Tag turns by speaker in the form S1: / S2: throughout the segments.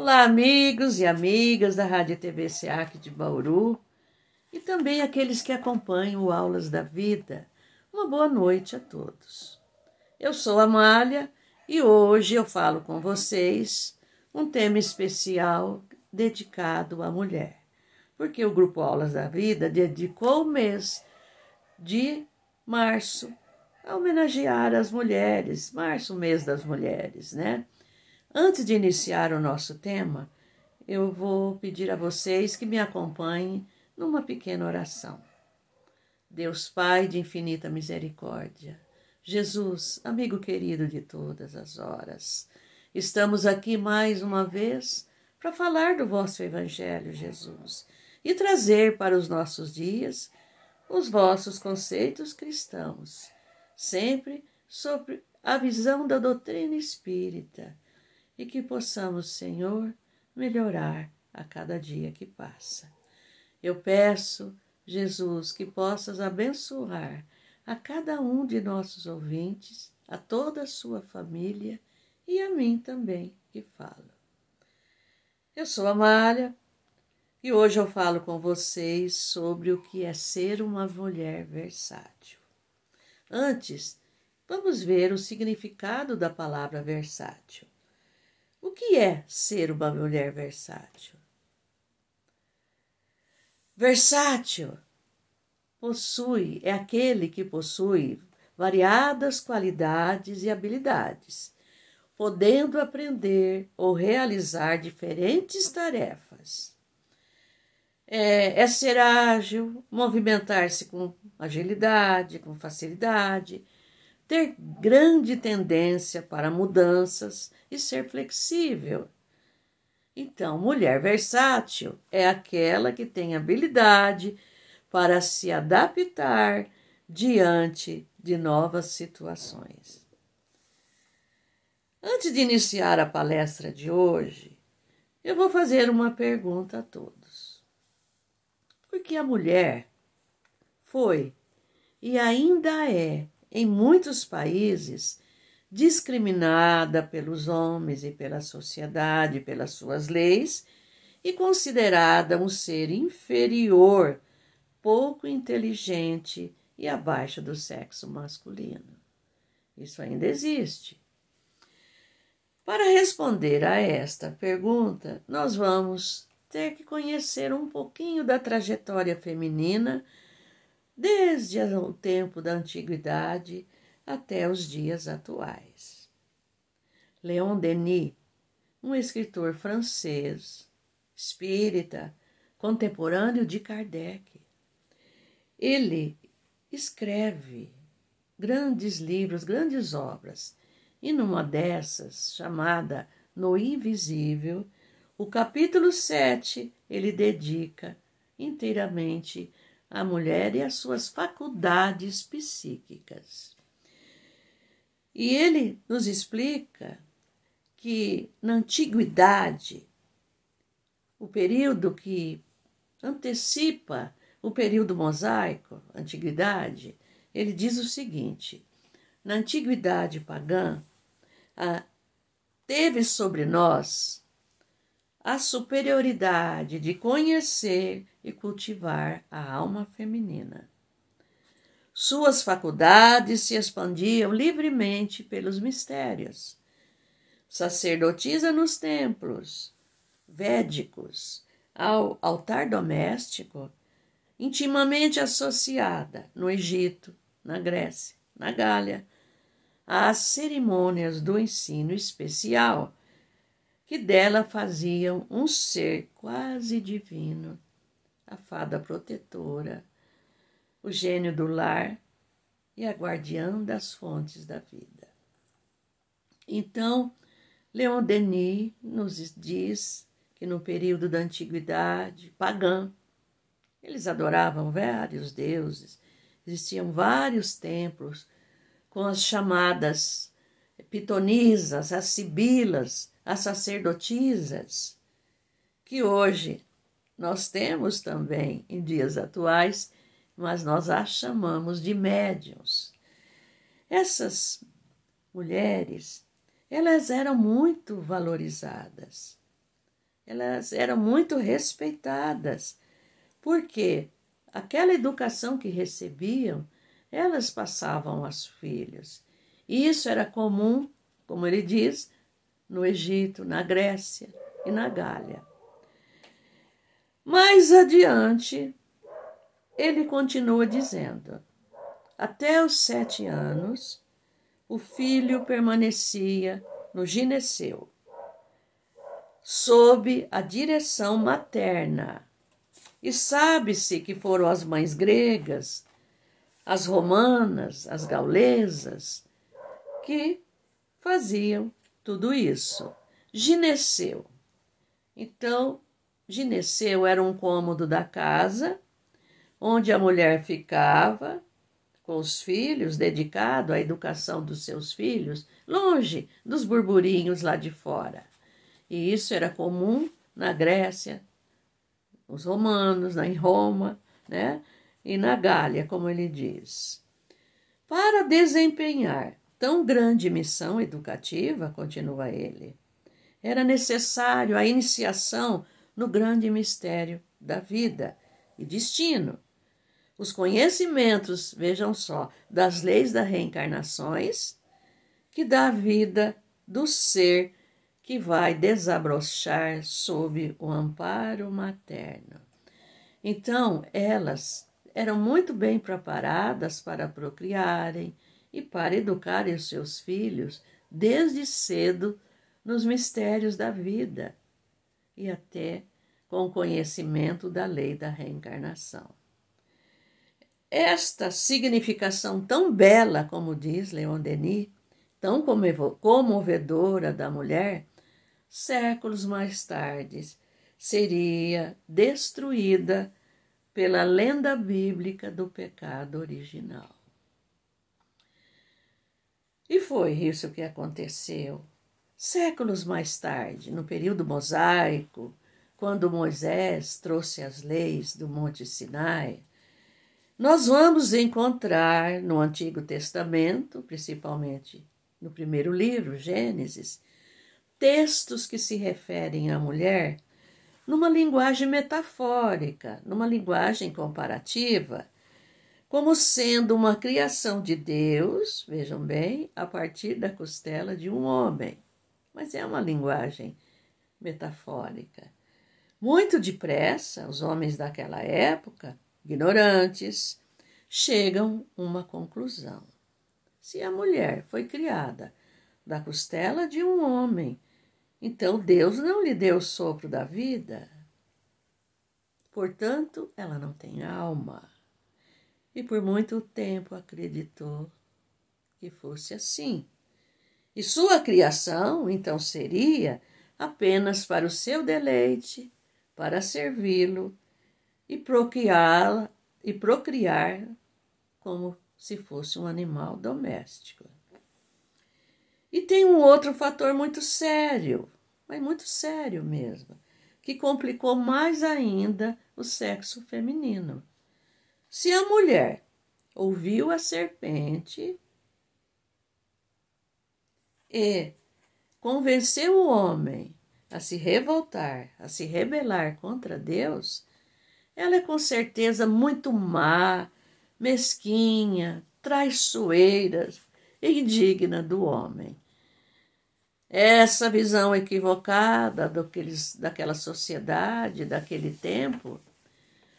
S1: Olá, amigos e amigas da Rádio TV SEAC de Bauru e também aqueles que acompanham o Aulas da Vida. Uma boa noite a todos. Eu sou Amália e hoje eu falo com vocês um tema especial dedicado à mulher, porque o Grupo Aulas da Vida dedicou o mês de março a homenagear as mulheres, março, mês das mulheres, né? Antes de iniciar o nosso tema, eu vou pedir a vocês que me acompanhem numa pequena oração. Deus Pai de infinita misericórdia, Jesus, amigo querido de todas as horas, estamos aqui mais uma vez para falar do vosso Evangelho, Jesus, e trazer para os nossos dias os vossos conceitos cristãos, sempre sobre a visão da doutrina espírita, e que possamos, Senhor, melhorar a cada dia que passa. Eu peço, Jesus, que possas abençoar a cada um de nossos ouvintes, a toda a sua família e a mim também que falo. Eu sou Amália e hoje eu falo com vocês sobre o que é ser uma mulher versátil. Antes, vamos ver o significado da palavra versátil. O que é ser uma mulher versátil? Versátil é aquele que possui variadas qualidades e habilidades, podendo aprender ou realizar diferentes tarefas. É ser ágil, movimentar-se com agilidade, com facilidade, ter grande tendência para mudanças e ser flexível. Então, mulher versátil é aquela que tem habilidade para se adaptar diante de novas situações. Antes de iniciar a palestra de hoje, eu vou fazer uma pergunta a todos. Por que a mulher foi e ainda é, em muitos países, discriminada pelos homens e pela sociedade, pelas suas leis, e considerada um ser inferior, pouco inteligente e abaixo do sexo masculino? Isso ainda existe. Para responder a esta pergunta, nós vamos ter que conhecer um pouquinho da trajetória feminina desde o tempo da antiguidade até os dias atuais. Leon Denis, um escritor francês, espírita, contemporâneo de Kardec, ele escreve grandes livros, grandes obras, e numa dessas, chamada No Invisível, o capítulo 7 ele dedica inteiramente à mulher e às suas faculdades psíquicas. E ele nos explica que na antiguidade, o período que antecipa o período mosaico, antiguidade, ele diz o seguinte: na antiguidade pagã, teve sobre nós a superioridade de conhecer e cultivar a alma feminina. Suas faculdades se expandiam livremente pelos mistérios. Sacerdotisa nos templos védicos, ao altar doméstico, intimamente associada no Egito, na Grécia, na Gália, às cerimônias do ensino especial, que dela faziam um ser quase divino, a fada protetora, o gênio do lar e a guardiã das fontes da vida. Então, Leon Denis nos diz que no período da antiguidade pagã, eles adoravam vários deuses, existiam vários templos com as chamadas pitonisas, as sibilas, as sacerdotisas, que hoje nós temos também em dias atuais, mas nós as chamamos de médiuns. Essas mulheres, elas eram muito valorizadas. elas eram muito respeitadas, porque aquela educação que recebiam, elas passavam aos filhos. E isso era comum, como ele diz, no Egito, na Grécia e na Gália. Mais adiante, ele continua dizendo: até os 7 anos, o filho permanecia no gineceu, sob a direção materna. E sabe-se que foram as mães gregas, as romanas, as gaulesas, que faziam tudo isso. Gineceu. Então, gineceu era um cômodo da casa, onde a mulher ficava com os filhos, dedicado à educação dos seus filhos, longe dos burburinhos lá de fora. E isso era comum na Grécia, os romanos, em Roma, né? E na Gália, como ele diz. Para desempenhar tão grande missão educativa, continua ele, era necessário a iniciação no grande mistério da vida e destino. Os conhecimentos, vejam só, das leis das reencarnações, que dá a vida do ser que vai desabrochar sob o amparo materno. Então, elas eram muito bem preparadas para procriarem e para educarem os seus filhos desde cedo nos mistérios da vida e até com o conhecimento da lei da reencarnação. Esta significação tão bela, como diz Leon Denis, tão comovedora da mulher, séculos mais tarde seria destruída pela lenda bíblica do pecado original. E foi isso que aconteceu. Séculos mais tarde, no período mosaico, quando Moisés trouxe as leis do Monte Sinai, nós vamos encontrar no Antigo Testamento, principalmente no primeiro livro, Gênesis, textos que se referem à mulher numa linguagem metafórica, numa linguagem comparativa, como sendo uma criação de Deus, vejam bem, a partir da costela de um homem. Mas é uma linguagem metafórica. Muito depressa, os homens daquela época, ignorantes, chegam a uma conclusão. Se a mulher foi criada da costela de um homem, então Deus não lhe deu o sopro da vida. Portanto, ela não tem alma. E por muito tempo acreditou que fosse assim. E sua criação, então, seria apenas para o seu deleite, para servi-lo e procriar como se fosse um animal doméstico. E tem um outro fator muito sério, mas muito sério mesmo, que complicou mais ainda o sexo feminino. Se a mulher ouviu a serpente e convenceu o homem a se revoltar, a se rebelar contra Deus, ela é com certeza muito má, mesquinha, traiçoeira e indigna do homem. Essa visão equivocada daquela sociedade, daquele tempo,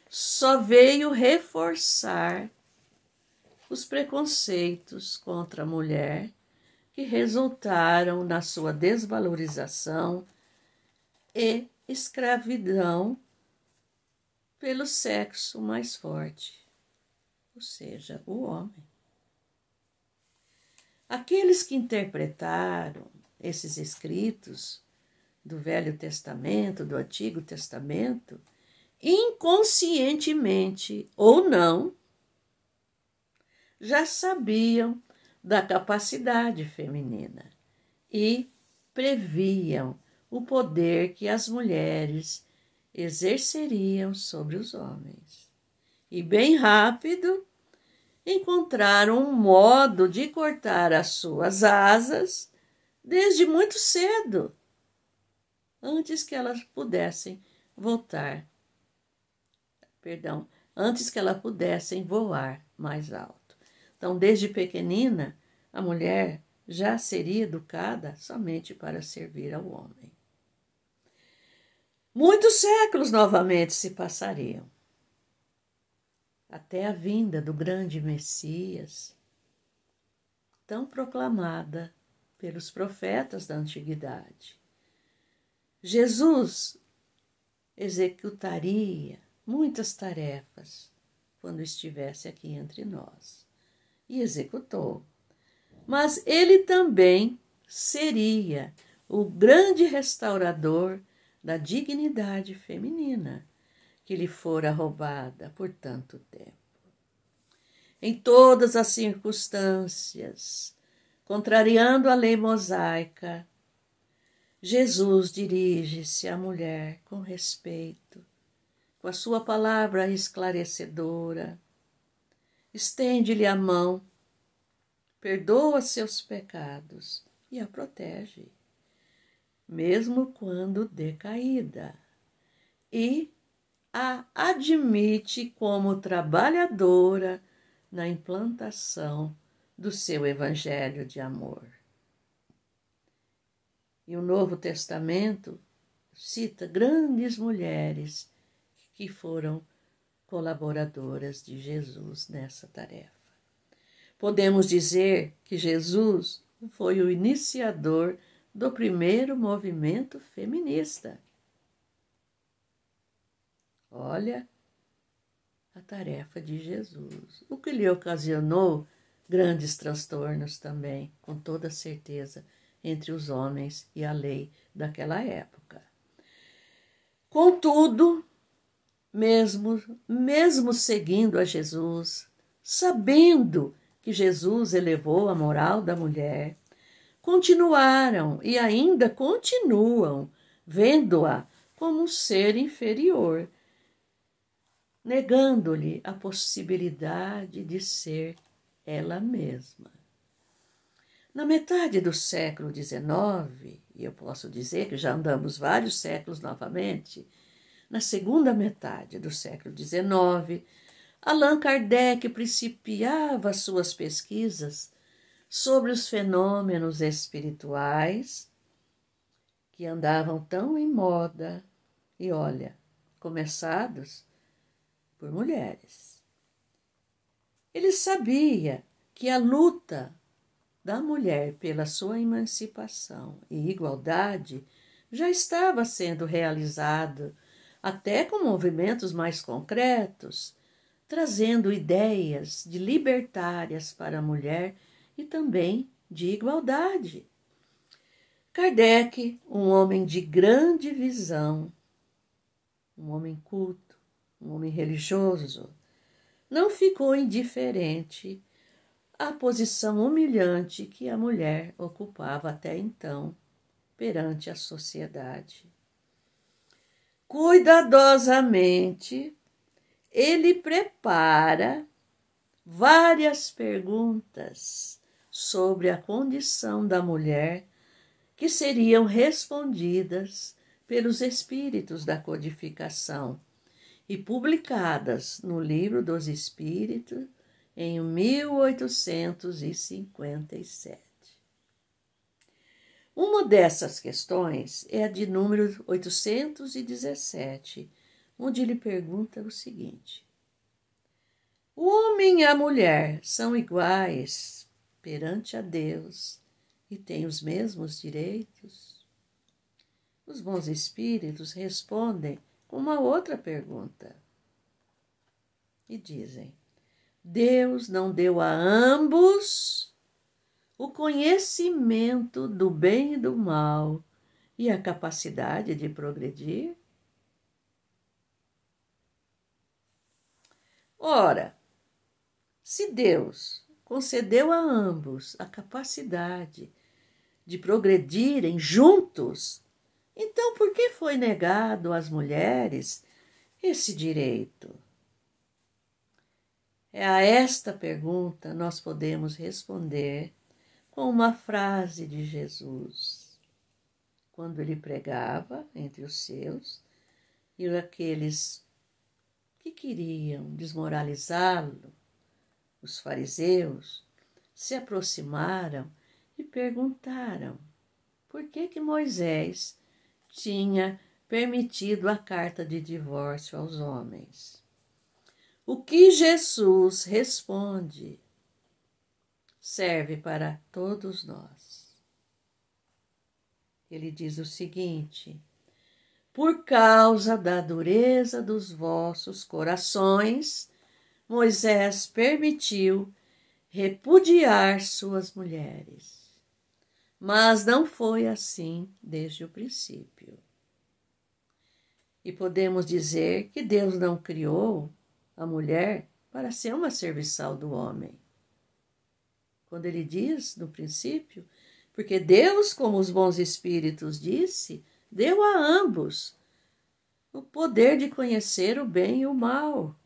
S1: só veio reforçar os preconceitos contra a mulher que resultaram na sua desvalorização e escravidão pelo sexo mais forte, ou seja, o homem. Aqueles que interpretaram esses escritos do Velho Testamento, do Antigo Testamento, inconscientemente ou não, já sabiam da capacidade feminina e previam o poder que as mulheres exerceriam sobre os homens. E bem rápido encontraram um modo de cortar as suas asas desde muito cedo. antes que elas pudessem antes que elas pudessem voar mais alto. Então, desde pequenina, a mulher já seria educada somente para servir ao homem. Muitos séculos novamente se passariam, até a vinda do grande Messias, tão proclamada pelos profetas da antiguidade. Jesus executaria muitas tarefas quando estivesse aqui entre nós, e executou. Mas ele também seria o grande restaurador da dignidade feminina que lhe fora roubada por tanto tempo. Em todas as circunstâncias, contrariando a lei mosaica, Jesus dirige-se à mulher com respeito, com a sua palavra esclarecedora, estende-lhe a mão, perdoa seus pecados e a protege, mesmo quando decaída, e a admite como trabalhadora na implantação do seu evangelho de amor. E o Novo Testamento cita grandes mulheres que foram colaboradoras de Jesus nessa tarefa. Podemos dizer que Jesus foi o iniciador do primeiro movimento feminista. Olha a tarefa de Jesus, o que lhe ocasionou grandes transtornos também, com toda certeza, entre os homens e a lei daquela época. Contudo, mesmo seguindo a Jesus, sabendo que Jesus elevou a moral da mulher, continuaram e ainda continuam vendo-a como um ser inferior, negando-lhe a possibilidade de ser ela mesma. Na metade do século XIX, e eu posso dizer que já andamos vários séculos novamente, na segunda metade do século XIX, Allan Kardec principiava suas pesquisas sobre os fenômenos espirituais que andavam tão em moda, e olha, começados por mulheres. Ele sabia que a luta da mulher pela sua emancipação e igualdade já estava sendo realizada, até com movimentos mais concretos, trazendo ideias de libertárias para a mulher e também de igualdade. Kardec, um homem de grande visão, um homem culto, um homem religioso, não ficou indiferente à posição humilhante que a mulher ocupava até então perante a sociedade. Cuidadosamente, ele prepara várias perguntas sobre a condição da mulher que seriam respondidas pelos espíritos da codificação e publicadas no Livro dos Espíritos em 1857. Uma dessas questões é a de número 817, onde ele pergunta o seguinte: o homem e a mulher são iguais perante a Deus e têm os mesmos direitos? Os bons espíritos respondem com uma outra pergunta e dizem: Deus não deu a ambos o conhecimento do bem e do mal e a capacidade de progredir? Ora, se Deus concedeu a ambos a capacidade de progredirem juntos, então por que foi negado às mulheres esse direito? A esta pergunta nós podemos responder com uma frase de Jesus, quando ele pregava entre os seus, e aqueles que queriam desmoralizá-lo, os fariseus, se aproximaram e perguntaram por que Moisés tinha permitido a carta de divórcio aos homens. O que Jesus responde serve para todos nós. Ele diz o seguinte: por causa da dureza dos vossos corações, Moisés permitiu repudiar suas mulheres. Mas não foi assim desde o princípio. E podemos dizer que Deus não criou a mulher para ser uma serviçal do homem. Quando ele diz no princípio, porque Deus, como os bons espíritos disse, deu a ambos o poder de conhecer o bem e o mal,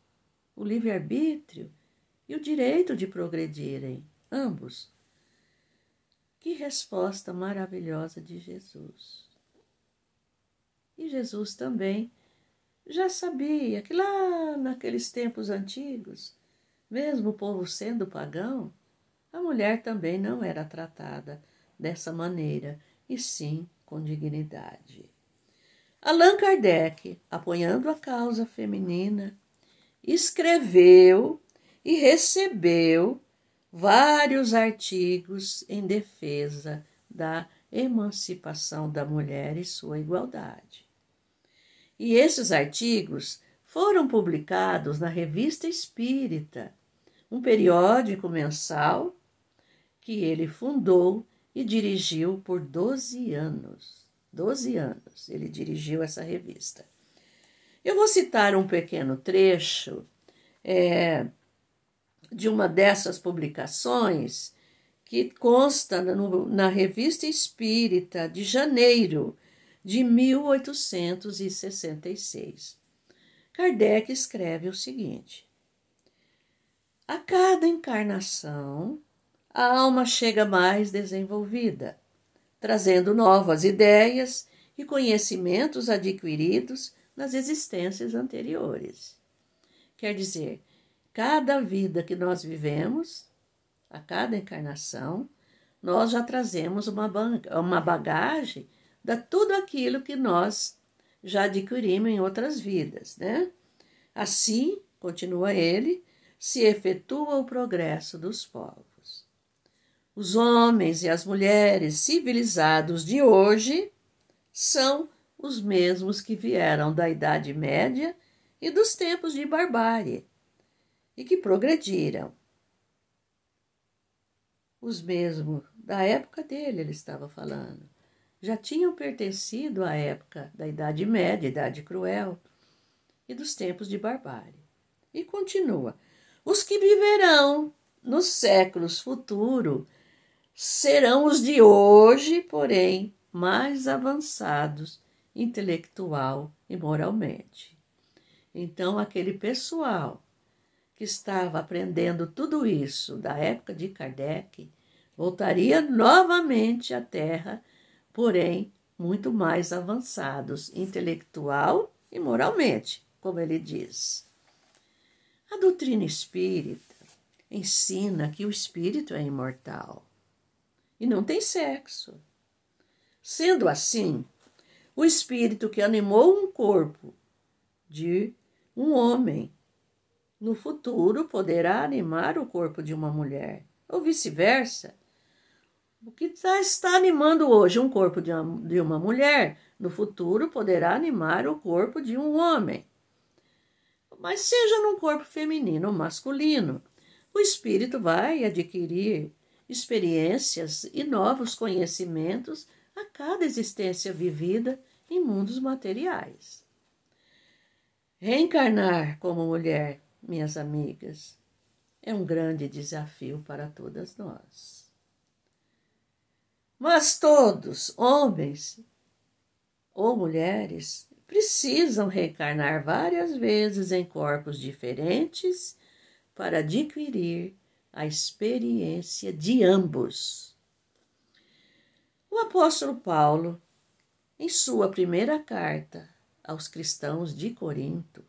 S1: o livre-arbítrio e o direito de progredirem, ambos. Que resposta maravilhosa de Jesus! E Jesus também já sabia que lá naqueles tempos antigos, mesmo o povo sendo pagão, a mulher também não era tratada dessa maneira, e sim com dignidade. Allan Kardec, apoiando a causa feminina, escreveu e recebeu vários artigos em defesa da emancipação da mulher e sua igualdade. E esses artigos foram publicados na Revista Espírita, um periódico mensal que ele fundou e dirigiu por 12 anos. 12 anos ele dirigiu essa revista. Eu vou citar um pequeno trecho de uma dessas publicações que consta na Revista Espírita de janeiro de 1866. Kardec escreve o seguinte: a cada encarnação, a alma chega mais desenvolvida, trazendo novas ideias e conhecimentos adquiridos nas existências anteriores. Quer dizer, cada vida que nós vivemos, a cada encarnação, nós já trazemos uma bagagem de tudo aquilo que nós já adquirimos em outras vidas, né? Assim, continua ele, se efetua o progresso dos povos. Os homens e as mulheres civilizados de hoje são os mesmos que vieram da Idade Média e dos tempos de barbárie e que progrediram. Os mesmos da época dele, ele estava falando, já tinham pertencido à época da Idade Média, Idade Cruel e dos tempos de barbárie. E continua: os que viverão nos séculos futuros serão os de hoje, porém, mais avançados intelectual e moralmente. Então, aquele pessoal que estava aprendendo tudo isso da época de Kardec voltaria novamente à Terra, porém, muito mais avançados intelectual e moralmente, como ele diz. A doutrina espírita ensina que o espírito é imortal e não tem sexo. Sendo assim, o espírito que animou um corpo de um homem, no futuro poderá animar o corpo de uma mulher, ou vice-versa. O que está animando hoje um corpo de uma mulher, no futuro poderá animar o corpo de um homem. Mas seja num corpo feminino ou masculino, o espírito vai adquirir experiências e novos conhecimentos a cada existência vivida em mundos materiais. Reencarnar como mulher, minhas amigas, é um grande desafio para todas nós. Mas todos, homens ou mulheres, precisam reencarnar várias vezes em corpos diferentes para adquirir a experiência de ambos. O apóstolo Paulo em sua primeira carta aos cristãos de Corinto,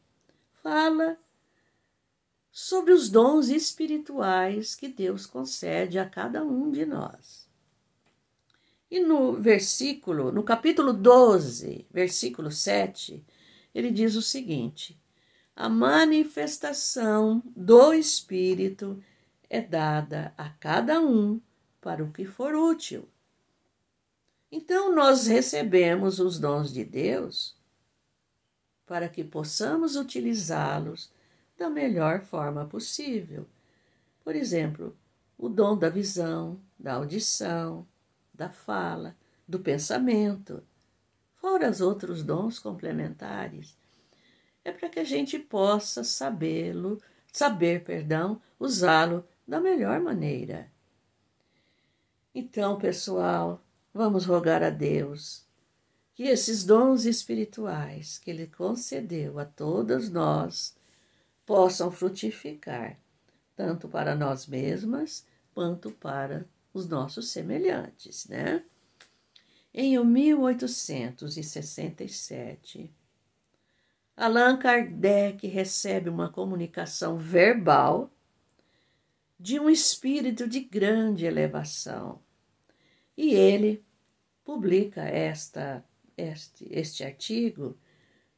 S1: fala sobre os dons espirituais que Deus concede a cada um de nós. E no capítulo 12, versículo 7, ele diz o seguinte: a manifestação do Espírito é dada a cada um para o que for útil. Então, nós recebemos os dons de Deus para que possamos utilizá-los da melhor forma possível. Por exemplo, o dom da visão, da audição, da fala, do pensamento, fora os outros dons complementares. É para que a gente possa saber, usá-lo da melhor maneira. Então, pessoal, vamos rogar a Deus que esses dons espirituais que Ele concedeu a todas nós possam frutificar, tanto para nós mesmas, quanto para os nossos semelhantes, né? Em 1867, Allan Kardec recebe uma comunicação verbal de um espírito de grande elevação. E ele publica este artigo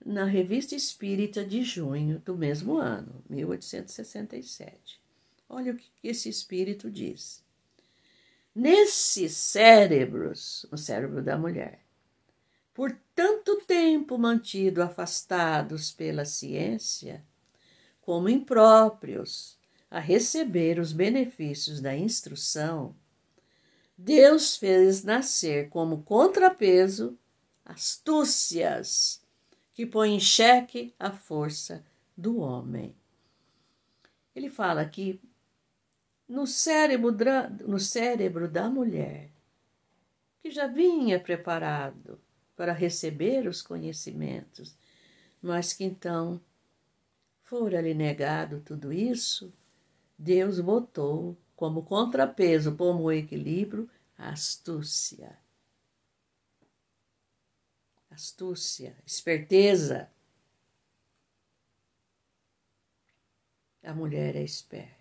S1: na Revista Espírita de junho do mesmo ano, 1867. Olha o que esse espírito diz. Nesses cérebros, o cérebro da mulher, por tanto tempo mantido afastados pela ciência, como impróprios a receber os benefícios da instrução, Deus fez nascer como contrapeso astúcias que põem em xeque a força do homem. Ele fala que no cérebro da mulher, que já vinha preparado para receber os conhecimentos, mas que então fora-lhe negado tudo isso, Deus botou como contrapeso, como equilíbrio, a astúcia. Astúcia, esperteza. A mulher é esperta.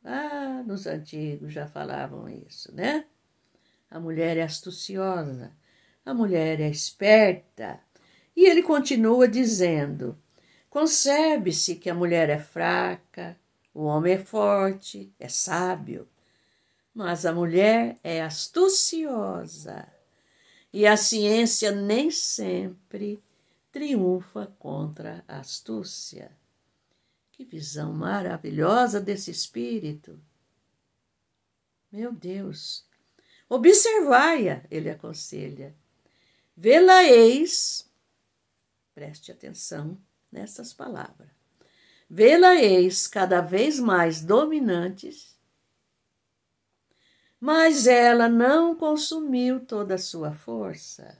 S1: Ah, nos antigos já falavam isso, né? A mulher é astuciosa, a mulher é esperta. E ele continua dizendo: concebe-se que a mulher é fraca, o homem é forte, é sábio, mas a mulher é astuciosa e a ciência nem sempre triunfa contra a astúcia. Que visão maravilhosa desse espírito! Meu Deus! Observai-a, ele aconselha. Vê-la-eis, preste atenção nessas palavras, vê-la-eis cada vez mais dominantes, mas ela não consumiu toda a sua força,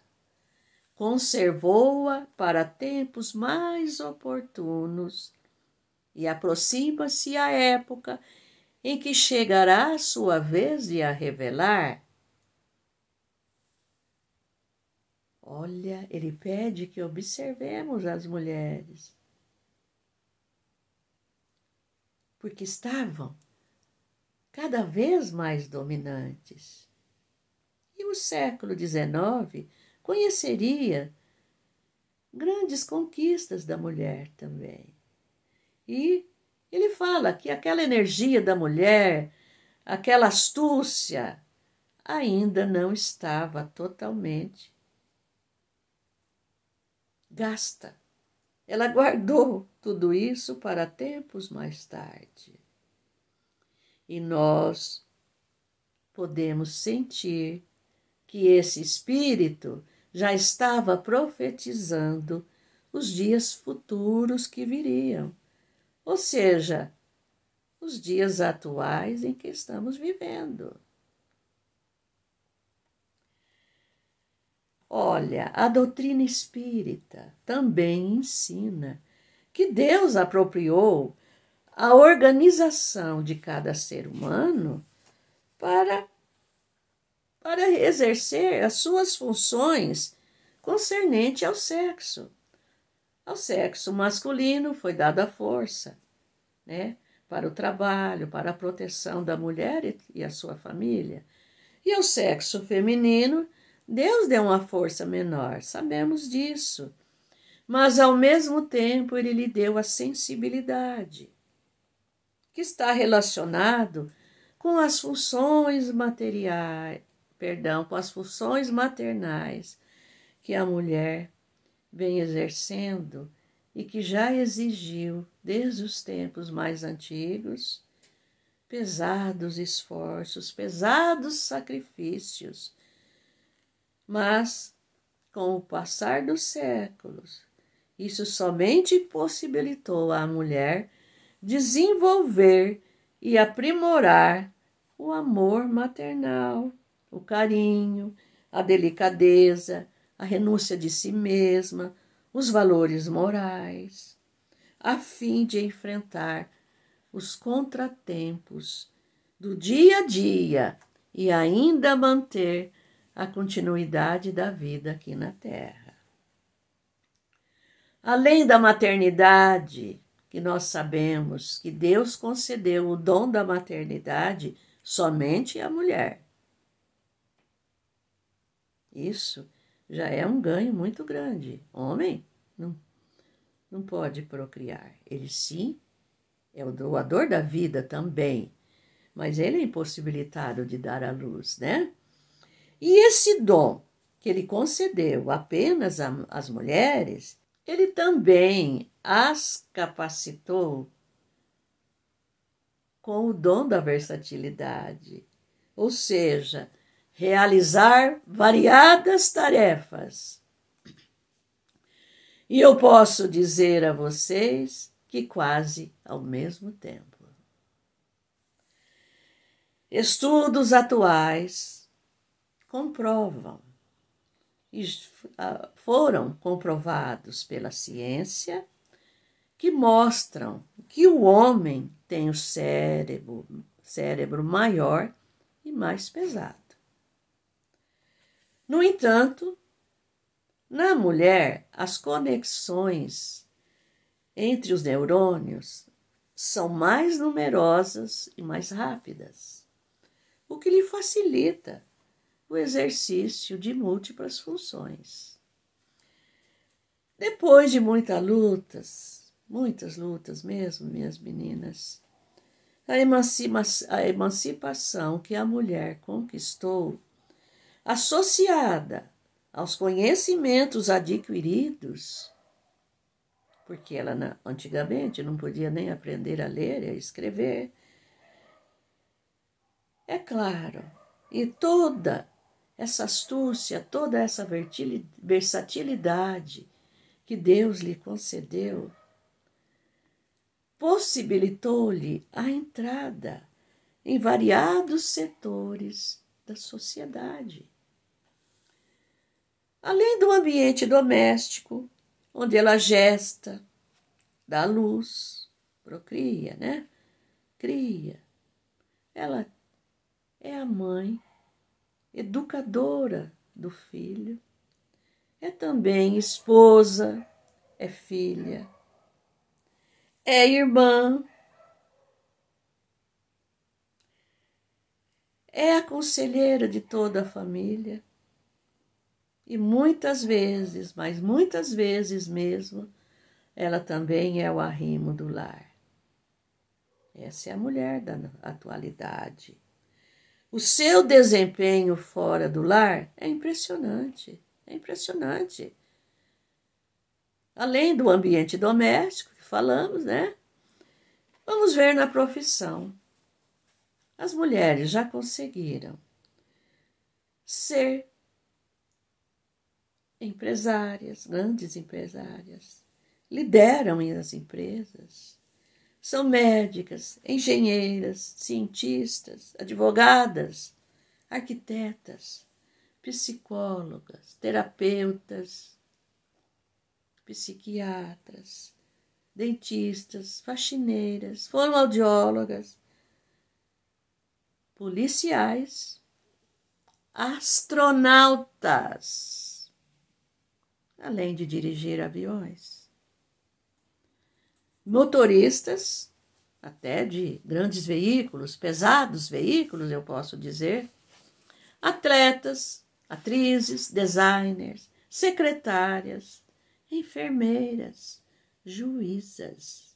S1: conservou-a para tempos mais oportunos e aproxima-se a época em que chegará a sua vez de a revelar. Olha, ele pede que observemos as mulheres, porque estavam cada vez mais dominantes. E o século XIX conheceria grandes conquistas da mulher também. E ele fala que aquela energia da mulher, aquela astúcia, ainda não estava totalmente gasta. Ela guardou tudo isso para tempos mais tarde. E nós podemos sentir que esse espírito já estava profetizando os dias futuros que viriam, ou seja, os dias atuais em que estamos vivendo. Olha, a doutrina espírita também ensina que Deus apropriou a organização de cada ser humano para exercer as suas funções concernente ao sexo. Ao sexo masculino foi dada a força, né, para o trabalho, para a proteção da mulher e a sua família. E ao sexo feminino, Deus deu uma força menor, sabemos disso. Mas, ao mesmo tempo, ele lhe deu a sensibilidade, que está relacionado com as funções materiais, com as funções maternais que a mulher vem exercendo e que já exigiu, desde os tempos mais antigos, pesados esforços, pesados sacrifícios. Mas, com o passar dos séculos, isso somente possibilitou à mulher desenvolver e aprimorar o amor maternal, o carinho, a delicadeza, a renúncia de si mesma, os valores morais, a fim de enfrentar os contratempos do dia a dia e ainda manter a continuidade da vida aqui na Terra. Além da maternidade, que nós sabemos que Deus concedeu o dom da maternidade somente à mulher. Isso já é um ganho muito grande. Homem não pode procriar. Ele sim é o doador da vida também, mas ele é impossibilitado de dar à luz, né? E esse dom que ele concedeu apenas às mulheres, ele também as capacitou com o dom da versatilidade, ou seja, realizar variadas tarefas. E eu posso dizer a vocês que quase ao mesmo tempo. Estudos atuais comprovam e foram comprovados pela ciência que mostram que o homem tem o cérebro maior e mais pesado. No entanto, na mulher, as conexões entre os neurônios são mais numerosas e mais rápidas, o que lhe facilita o exercício de múltiplas funções. Depois de muitas lutas mesmo, minhas meninas, a emancipação que a mulher conquistou, associada aos conhecimentos adquiridos, porque ela antigamente não podia nem aprender a ler e a escrever, é claro, e toda essa astúcia, toda essa versatilidade que Deus lhe concedeu, possibilitou-lhe a entrada em variados setores da sociedade. Além do ambiente doméstico, onde ela gesta, dá luz, procria, né? Cria. Ela é a mãe, educadora do filho, é também esposa, é filha, é irmã, é a conselheira de toda a família e muitas vezes, mas muitas vezes mesmo, ela também é o arrimo do lar. Essa é a mulher da atualidade. O seu desempenho fora do lar é impressionante, é impressionante. Além do ambiente doméstico que falamos, né? Vamos ver na profissão. As mulheres já conseguiram ser empresárias, grandes empresárias, lideram as empresas, são médicas, engenheiras, cientistas, advogadas, arquitetas, psicólogas, terapeutas, psiquiatras, dentistas, faxineiras, fonoaudiólogas, policiais, astronautas. além de dirigir aviões. Motoristas, até de grandes veículos, pesados veículos, eu posso dizer. Atletas, atrizes, designers, secretárias, enfermeiras, juízas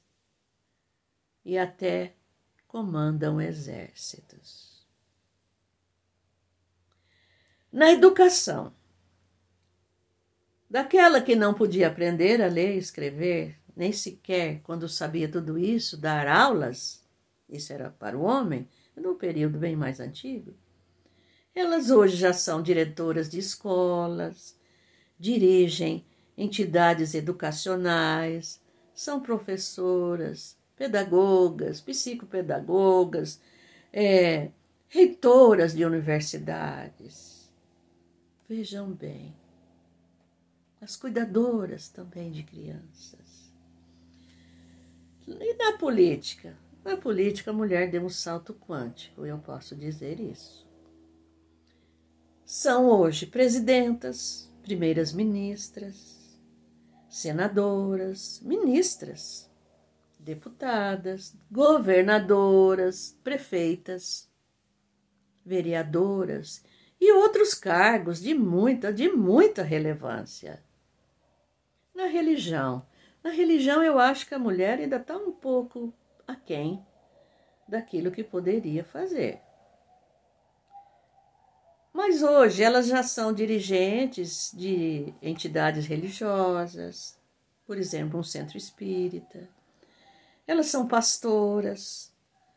S1: e até comandam exércitos. Na educação, daquela que não podia aprender a ler e escrever, nem sequer, quando sabia tudo isso, dar aulas, isso era para o homem, num período bem mais antigo. Elas hoje já são diretoras de escolas, dirigem entidades educacionais, são professoras, pedagogas, psicopedagogas, reitoras de universidades. Vejam bem, as cuidadoras também de crianças. E na política? Na política, a mulher deu um salto quântico, eu posso dizer isso. São hoje presidentas, primeiras ministras, senadoras, ministras, deputadas, governadoras, prefeitas, vereadoras e outros cargos de muita relevância. Na religião eu acho que a mulher ainda está um pouco aquém daquilo que poderia fazer. Mas hoje elas já são dirigentes de entidades religiosas, por exemplo, um centro espírita. Elas são pastoras,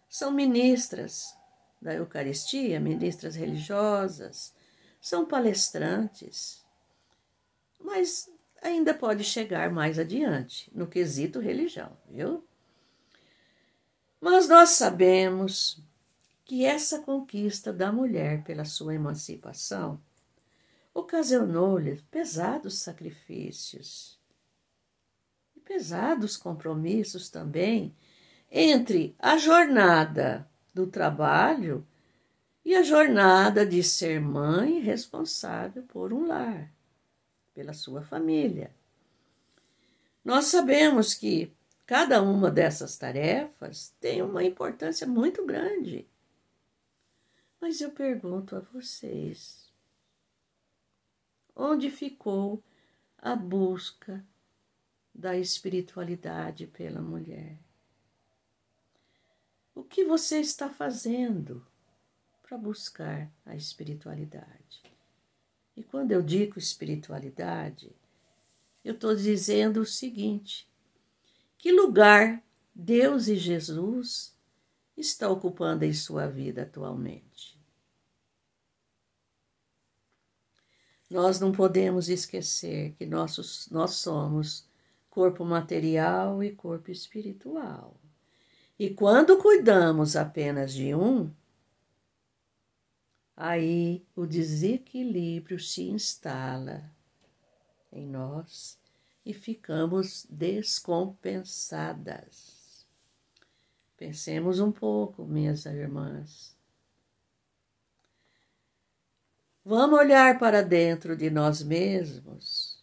S1: são ministras da Eucaristia, ministras religiosas, são palestrantes. Mas ainda pode chegar mais adiante, no quesito religião, viu? Mas nós sabemos que essa conquista da mulher pela sua emancipação ocasionou-lhe pesados sacrifícios e pesados compromissos também entre a jornada do trabalho e a jornada de ser mãe responsável por um lar, pela sua família. Nós sabemos que cada uma dessas tarefas tem uma importância muito grande. Mas eu pergunto a vocês, onde ficou a busca da espiritualidade pela mulher? O que você está fazendo para buscar a espiritualidade? E quando eu digo espiritualidade, eu estou dizendo o seguinte: que lugar Deus e Jesus está ocupando em sua vida atualmente? Nós não podemos esquecer que nós somos corpo material e corpo espiritual. E quando cuidamos apenas de um, aí o desequilíbrio se instala em nós e ficamos descompensadas. Pensemos um pouco, minhas irmãs. Vamos olhar para dentro de nós mesmos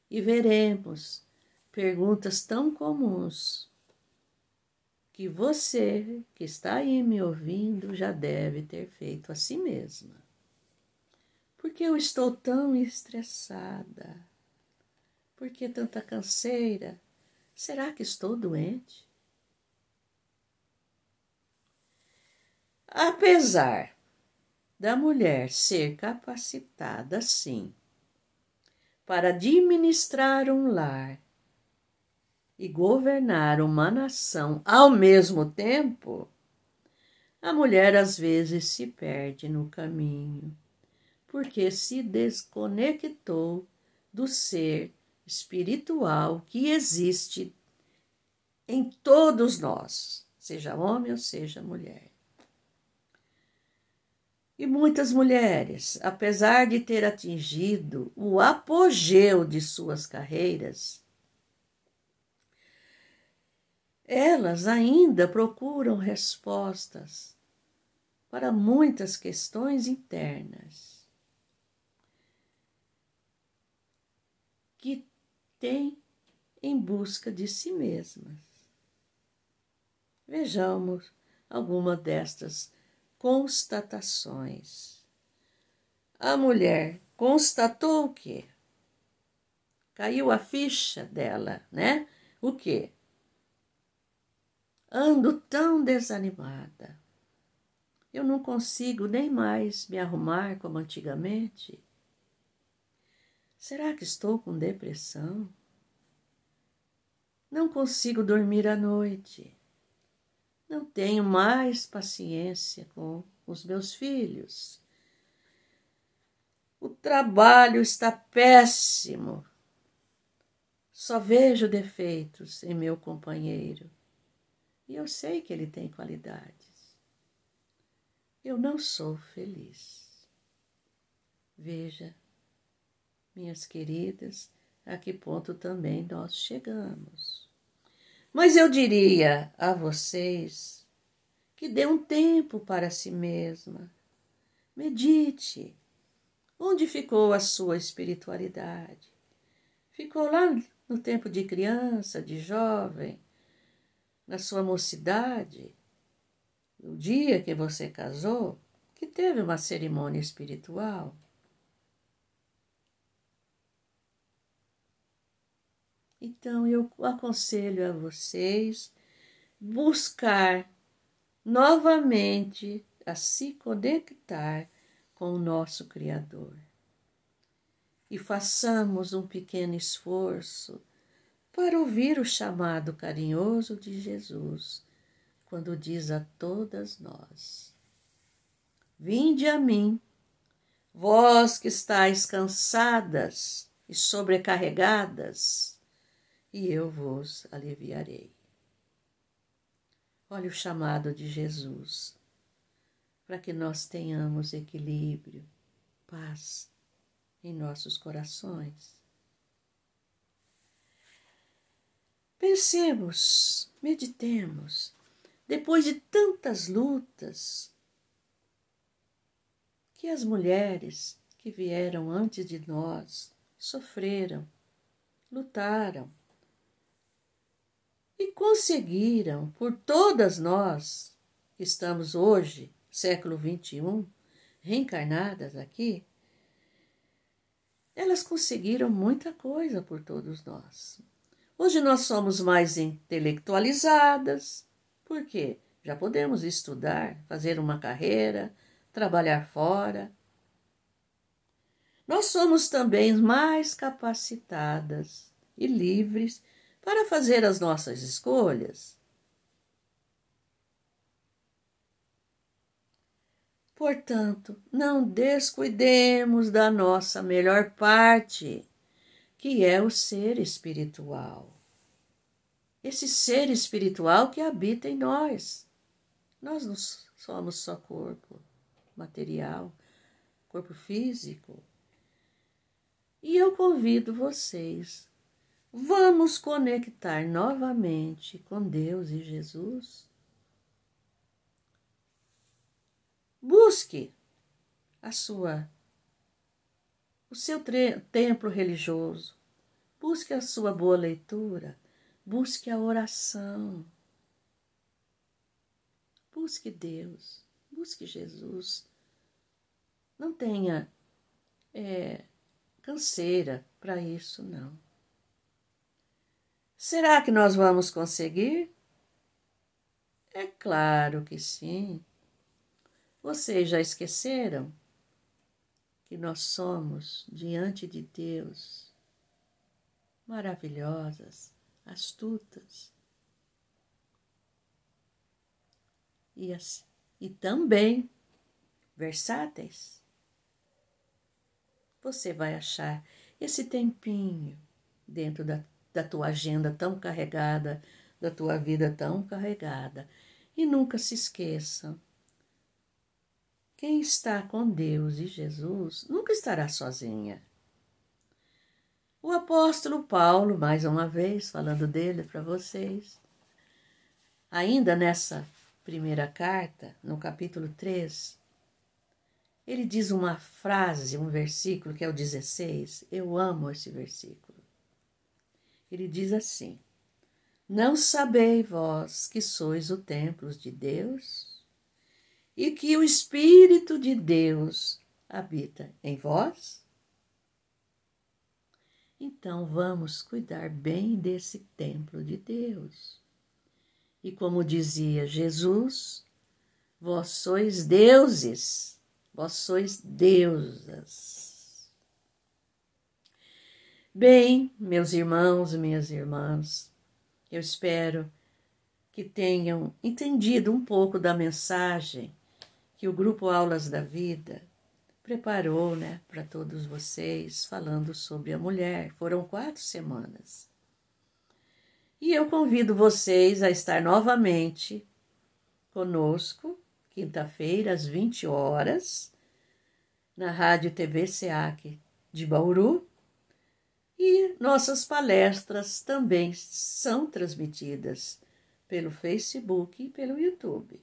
S1: e veremos perguntas tão comuns que você, que está aí me ouvindo, já deve ter feito a si mesma. Por que eu estou tão estressada? Por que tanta canseira? Será que estou doente? Apesar da mulher ser capacitada, sim, para administrar um lar e governar uma nação ao mesmo tempo, a mulher às vezes se perde no caminho, porque se desconectou do ser espiritual que existe em todos nós, seja homem ou seja mulher. E muitas mulheres, apesar de ter atingido o apogeu de suas carreiras, elas ainda procuram respostas para muitas questões internas que tem em busca de si mesmas. Vejamos alguma destas constatações. A mulher constatou o quê? Caiu a ficha dela, né? O quê? Ando tão desanimada. Eu não consigo nem mais me arrumar como antigamente. Será que estou com depressão? Não consigo dormir à noite. Não tenho mais paciência com os meus filhos. O trabalho está péssimo. Só vejo defeitos em meu companheiro. E eu sei que ele tem qualidades. Eu não sou feliz. Veja, minhas queridas, a que ponto também nós chegamos. Mas eu diria a vocês que dê um tempo para si mesma. Medite. Onde ficou a sua espiritualidade? Ficou lá no tempo de criança, de jovem, na sua mocidade, no dia que você casou, que teve uma cerimônia espiritual? Então eu aconselho a vocês buscar novamente a se conectar com o nosso Criador. E façamos um pequeno esforço para ouvir o chamado carinhoso de Jesus, quando diz a todas nós: Vinde a mim, vós que estáis cansadas e sobrecarregadas, e eu vos aliviarei. Olha o chamado de Jesus, para que nós tenhamos equilíbrio, paz em nossos corações. Pensemos, meditemos, depois de tantas lutas que as mulheres que vieram antes de nós sofreram, lutaram e conseguiram, por todas nós que estamos hoje, século XXI, reencarnadas aqui, elas conseguiram muita coisa por todos nós. Hoje nós somos mais intelectualizadas. Por quê? Já podemos estudar, fazer uma carreira, trabalhar fora. Nós somos também mais capacitadas e livres para fazer as nossas escolhas. Portanto, não descuidemos da nossa melhor parte, que é o ser espiritual. Esse ser espiritual que habita em nós. Nós não somos só corpo material, corpo físico. E eu convido vocês, vamos conectar novamente com Deus e Jesus. Busque o seu templo religioso, busque a sua boa leitura, busque a oração, busque Deus, busque Jesus. Não tenha canseira para isso, não. Será que nós vamos conseguir? É claro que sim. Vocês já esqueceram que nós somos, diante de Deus, maravilhosas, astutas e também versáteis? Você vai achar esse tempinho dentro da tua agenda tão carregada, da tua vida tão carregada. E nunca se esqueçam, quem está com Deus e Jesus nunca estará sozinha. O apóstolo Paulo, mais uma vez, falando dele para vocês, ainda nessa primeira carta, no capítulo 3, ele diz uma frase, um versículo que é o 16. Eu amo esse versículo. Ele diz assim: não sabei vós que sois o templo de Deus e que o Espírito de Deus habita em vós? Então vamos cuidar bem desse templo de Deus. E como dizia Jesus, vós sois deuses, vós sois deusas. Bem, meus irmãos e minhas irmãs, eu espero que tenham entendido um pouco da mensagem que o Grupo Aulas da Vida preparou, para todos vocês, falando sobre a mulher. Foram 4 semanas. E eu convido vocês a estar novamente conosco, quinta-feira, às 20 horas, na Rádio TV SEAC de Bauru. E nossas palestras também são transmitidas pelo Facebook e pelo YouTube.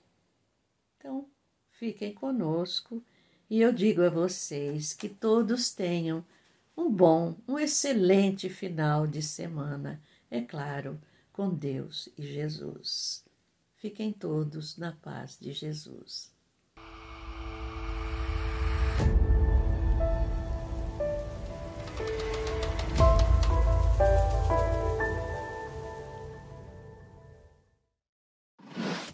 S1: Então, fiquem conosco e eu digo a vocês que todos tenham um excelente final de semana, é claro, com Deus e Jesus. Fiquem todos na paz de Jesus.